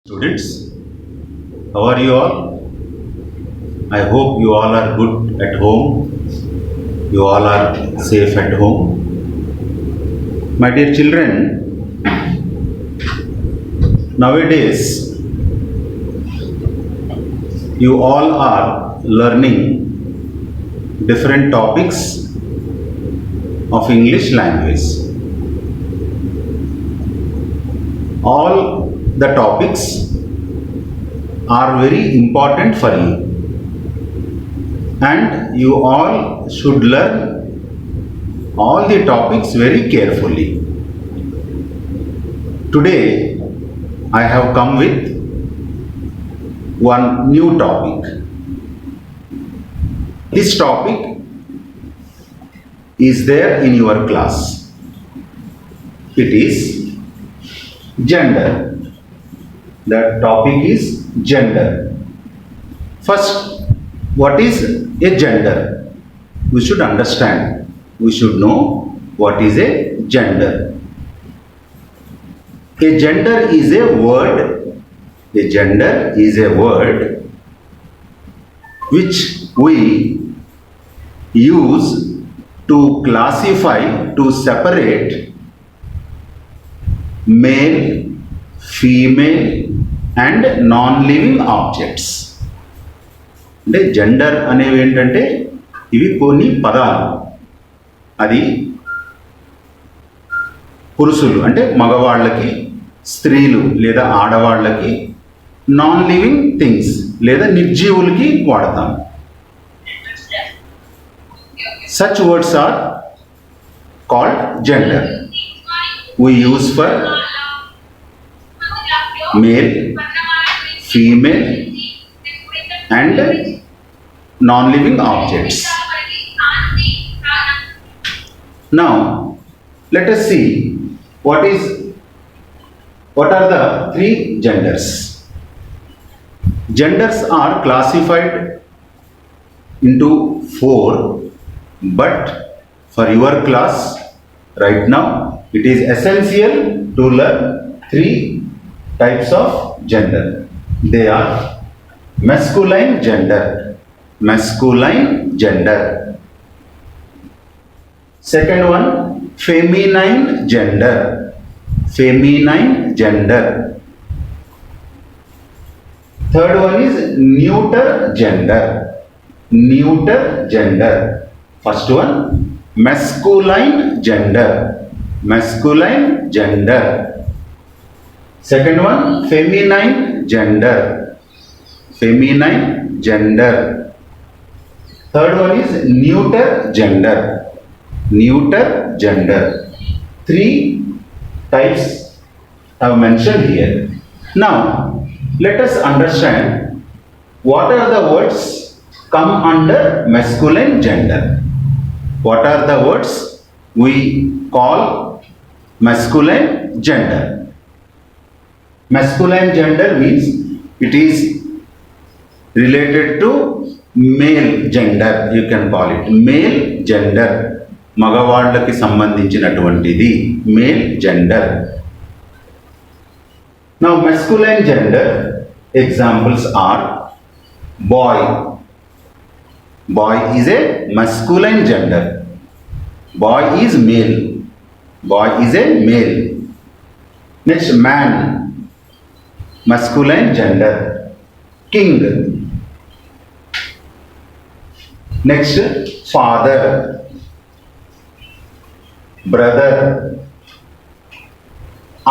Students, how are you all? I hope you all are good at home. You all are safe at home. My dear children, nowadays you all are learning different topics of English language. All the topics are very important for you, and you all should learn all the topics very carefully. Today I have come with one new topic. This topic is there in your class. It is gender. The topic is gender. First, what is a gender? We should understand. We should know what is a gender. A gender is a word. A gender is a word which we use to classify, to separate male, female and non-living objects. అంటే gender అనేవి ఏంటంటే ఇవి కొన్ని పదాలు. అది పురుషులు అంటే మగవాళ్ళకి, స్త్రీలు లేదా ఆడవాళ్ళకి, నాన్ లివింగ్ థింగ్స్ లేదా నిర్జీవులకి వాడతాం. Such words are called gender. We use for male, female and non-living objects. Now let us see what are the three genders. Genders are classified into 4, but for your class right now it is essential to learn 3 types of gender. They are masculine gender, second one feminine gender, third one is neuter gender. First one masculine gender, second one feminine gender, third one is neuter gender. 3 types I have mentioned here. Now let us understand what are the words come under masculine gender. What are the words we call masculine gender? Masculine gender means it is related to male gender. You can call it male gender. మగవాళ్ళకి సంబంధించినటువంటిది male gender. Now masculine gender examples are boy. Boy is a masculine gender. Boy is male. Next, man, masculine gender, king. Next, father, brother,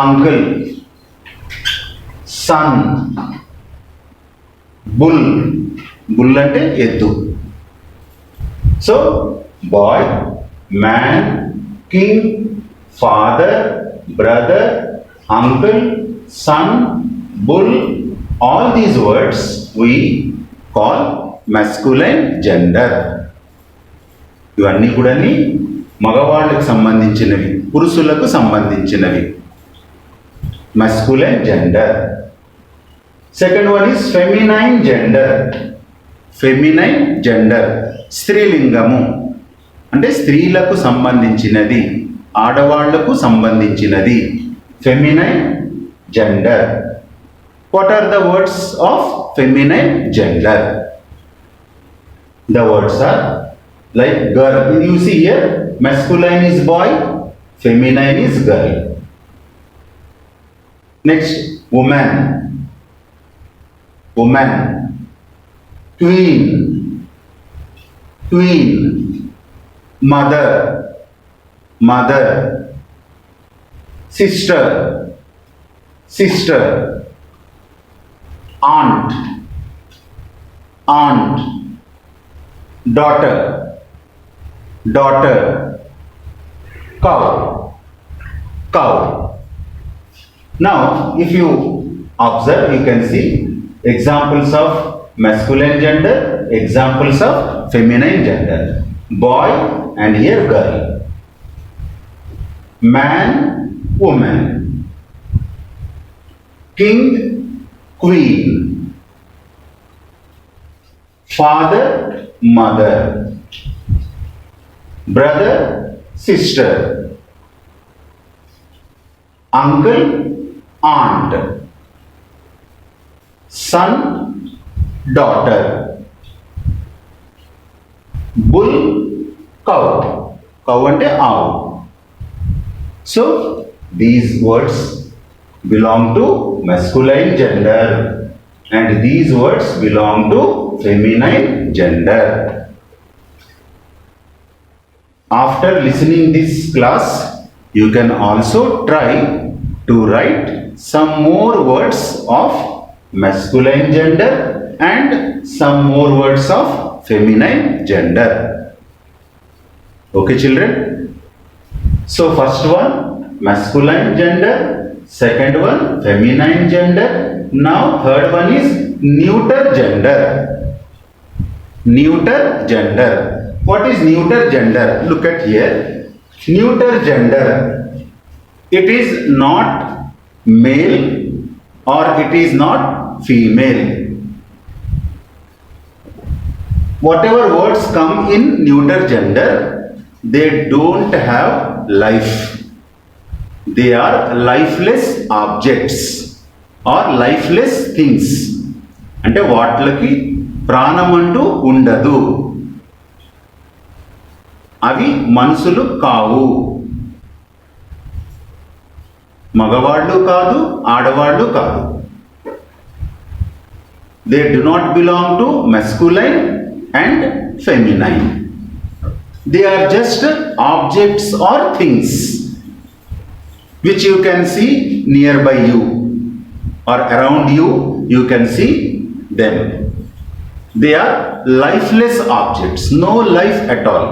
uncle, son, bull అంటే ఎద్దు. So boy, man, king, father, brother, uncle, son, bull, all these words we call masculine gender. ఇవన్నీ కూడా మగవాళ్ళకి సంబంధించినవి, పురుషులకు సంబంధించినవి. masculine gender. Second one is feminine gender. స్త్రీలింగము అంటే స్త్రీలకు సంబంధించినది, ఆడవాళ్లకు సంబంధించినది. Feminine gender. What are the words of feminine gender? The words are like girl. You see here, masculine is boy, feminine is girl. Next, woman, woman, queen, queen, mother, mother, sister, sister, aunt, aunt, daughter, daughter, cow, cow. Now, if you observe, you can see examples of masculine gender, examples of feminine gender. Boy and here girl. Man, woman. King, queen. Father, mother. Brother, sister. Uncle, aunt. Son, daughter. Bull, cow. Cow ante owl. So these words belong to masculine gender and these words belong to feminine gender. After listening this class, you can also try to write some more words of masculine gender and some more words of feminine gender. Okay, children? So first one, masculine gender. Second one, feminine gender. Now third one is neuter gender. Neuter gender. What is neuter gender? Look at here. Neuter gender. It is not male or it is not female. Whatever words come in neuter gender, they don't have life. They are lifeless objects or lifeless things. అంటే వాటికి ప్రాణం అంటూ ఉండదు. అవి మనుషులు కావు. మగవాళ్ళు కాదు, ఆడవాళ్ళు కాదు. They do not belong to masculine and feminine. They are just objects or things which you can see nearby you or around you, you can see them. They are lifeless objects, no life at all.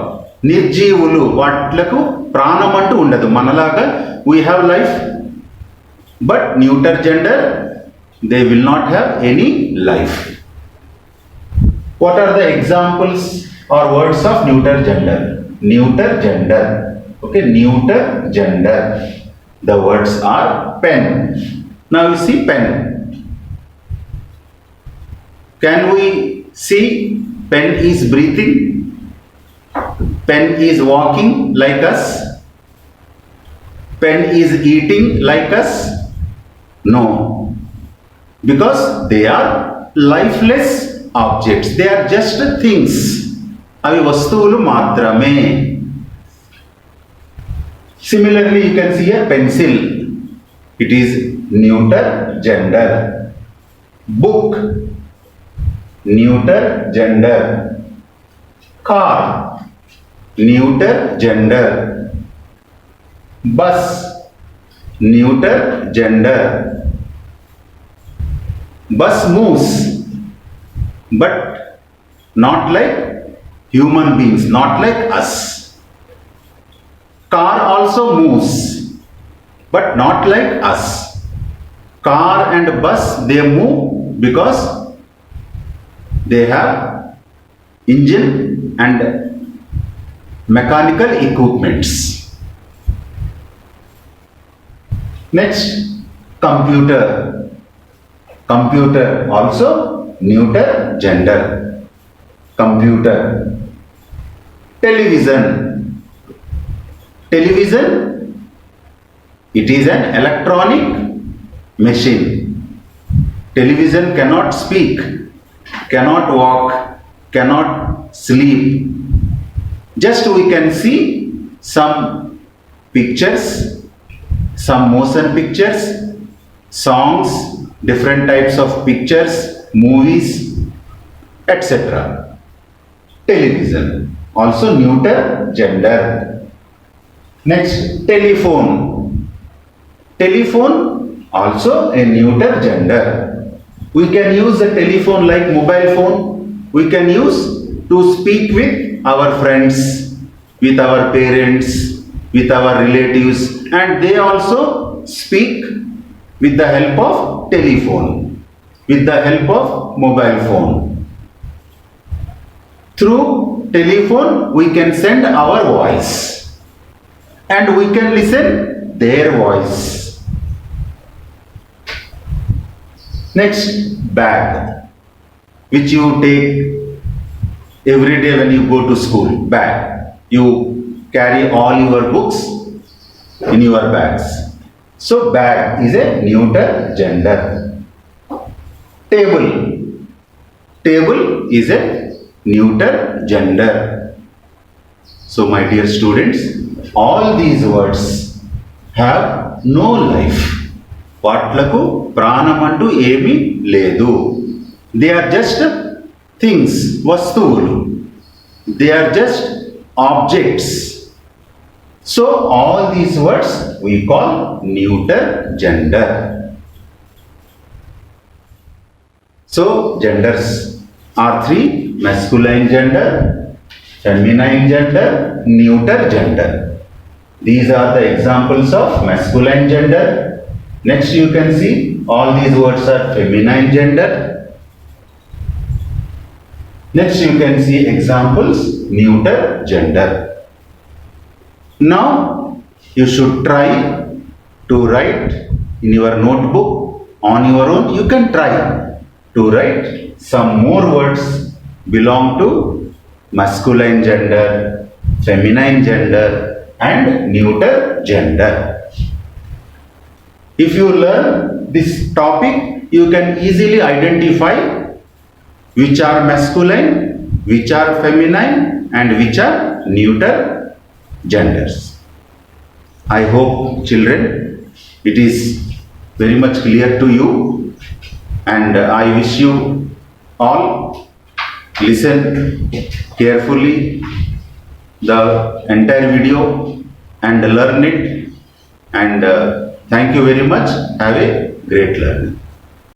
నిర్జీవులు, వాట్లకు ప్రాణం అంటూ ఉండదు. మనలాగా we have life, but neuter gender, they will not have any life. What are the examples or words of neuter gender? Neuter gender. Okay, neuter gender. The words are pen. Now you see pen. Can we see pen is breathing? Pen is walking like us? Pen is eating like us? No. Because they are lifeless objects. They are just things. అవి వస్తువులు మాత్రమే. Similarly, you can see a pencil. It is neuter gender. Book, neuter gender. Car, neuter gender. Bus, neuter gender. Bus moves, but not like human beings, not like us. Car also moves, but not like us. Car and bus, they move because they have engine and mechanical equipments. Next, computer. Computer also neuter gender. Computer. Television. Television, it is an electronic machine. Television cannot speak, cannot walk, cannot sleep. Just we can see some pictures, some motion pictures, songs, different types of pictures, movies, etc. Television, also neuter gender. Next, telephone. Telephone, also a neuter gender. We can use the telephone like mobile phone. We can use to speak with our friends, with our parents, with our relatives, and they also speak with the help of telephone, with the help of mobile phone. Through telephone, we can send our voice and we can listen their voice. Next, bag, which you take every day when you go to school. Bag. You carry all your books in your bags. So, bag is a neuter gender. Table. Table is a neuter gender. So, my dear students, all these words have no life. వాట్లకు ప్రాణమంటూ ఏమీ లేదు. They are just things, వస్తువులు. They are just objects. So all these words we call neuter gender. So genders are three: masculine gender, feminine gender, neuter gender. These are the examples of masculine gender. Next you can see all these words are feminine gender. Next you can see examples neuter gender. Now you should try to write in your notebook on your own. You can try to write some more words belong to masculine gender, feminine gender and neuter gender. If you learn this topic, you can easily identify which are masculine, which are feminine and which are neuter genders. I hope, children, it is very much clear to you, and I wish you all listen carefully the entire video and learn it, and thank you very much. Have a great learning.